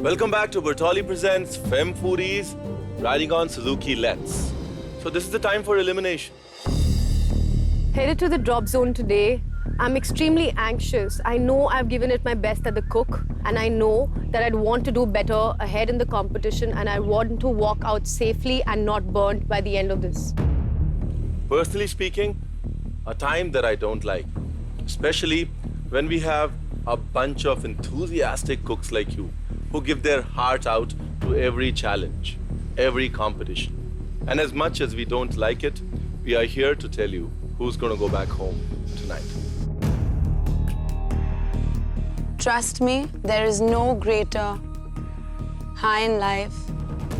Welcome back to Bertolli Presents Femme Foodies, riding on Suzuki Let's. So this is the time for elimination. Headed to the drop zone today. I'm extremely anxious. I know I've given it my best at the cook, and I know that I'd want to do better ahead in the competition, and I want to walk out safely and not burnt by the end of this. Personally speaking, a time that I don't like, especially when we have a bunch of enthusiastic cooks like you who give their heart out to every challenge, every competition. And as much as we don't like it, we are here to tell you who's going to go back home tonight. Trust me, there is no greater high in life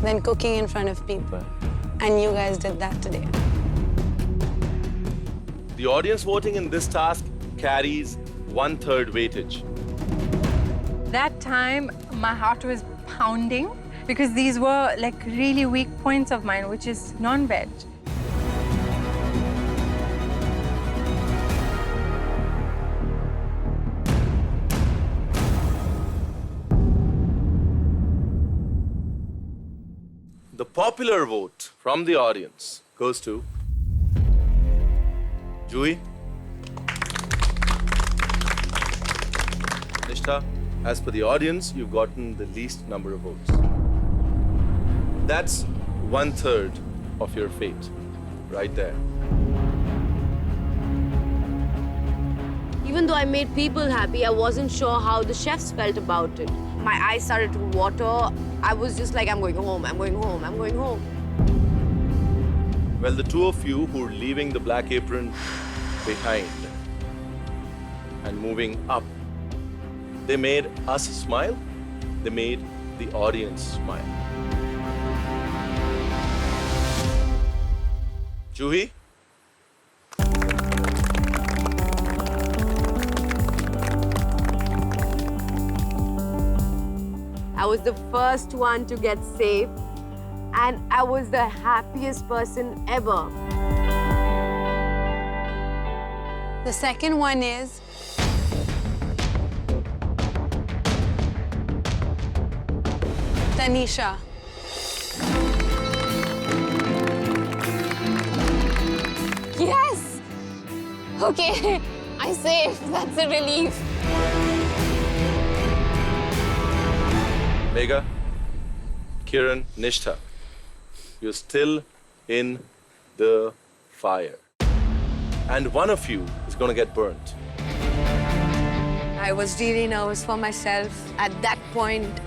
than cooking in front of people. And you guys did that today. The audience voting in this task carries 1/3 weightage. That time, my heart was pounding because these were like really weak points of mine, which is non-veg. The popular vote from the audience goes to Juhi. Nishtha, as per the audience, you've gotten the least number of votes. That's 1/3 of your fate, right there. Even though I made people happy, I wasn't sure how the chefs felt about it. My eyes started to water. I was just like, I'm going home, I'm going home, I'm going home. Well, the two of you who are leaving the black apron behind and moving up, they made us smile, they made the audience smile. Juhi? I was the first one to get safe, and I was the happiest person ever. The second one is Tanisha. Yes! Okay, I'm safe. That's a relief. Megha, Kiran, Nishtha, you're still in the fire. And one of you is going to get burnt. I was really nervous for myself. At that point,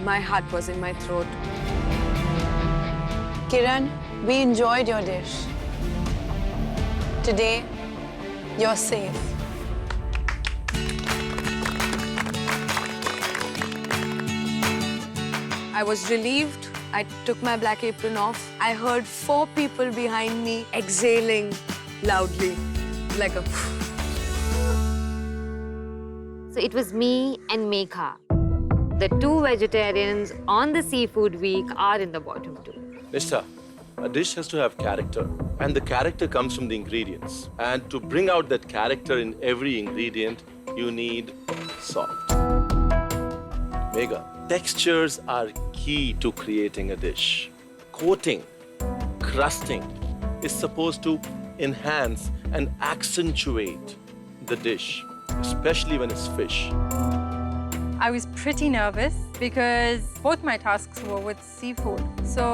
my heart was in my throat. Kiran, we enjoyed your dish. Today, you're safe. I was relieved. I took my black apron off. I heard 4 people behind me exhaling loudly, like a... So it was me and Megha. The 2 vegetarians on the seafood week are in the bottom 2. Nishtha, a dish has to have character, and the character comes from the ingredients. And to bring out that character in every ingredient, you need salt. Megha, textures are key to creating a dish. Coating, crusting is supposed to enhance and accentuate the dish, especially when it's fish. I was pretty nervous because both my tasks were with seafood. So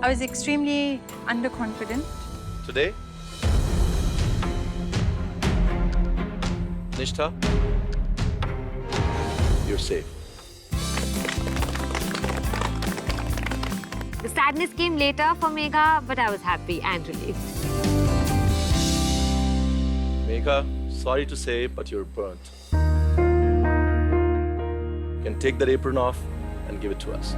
I was extremely underconfident. Today, Nishtha, you're safe. The sadness came later for Megha, but I was happy and relieved. Megha, sorry to say, but you're burnt. You can take that apron off and give it to us.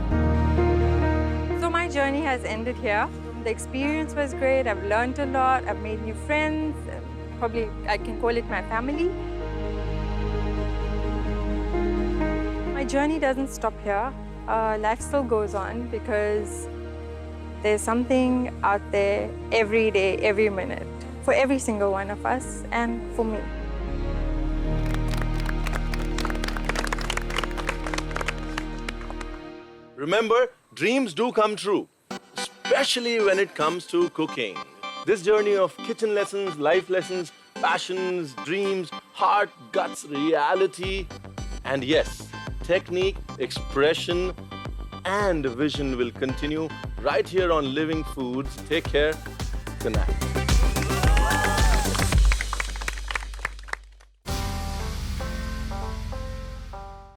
So my journey has ended here. The experience was great. I've learned a lot. I've made new friends. Probably I can call it my family. My journey doesn't stop here. Life still goes on because there's something out there every day, every minute, for every single one of us and for me. Remember, dreams do come true, especially when it comes to cooking. This journey of kitchen lessons, life lessons, passions, dreams, heart, guts, reality, and yes, technique, expression, and vision will continue right here on Living Foods. Take care. Good night.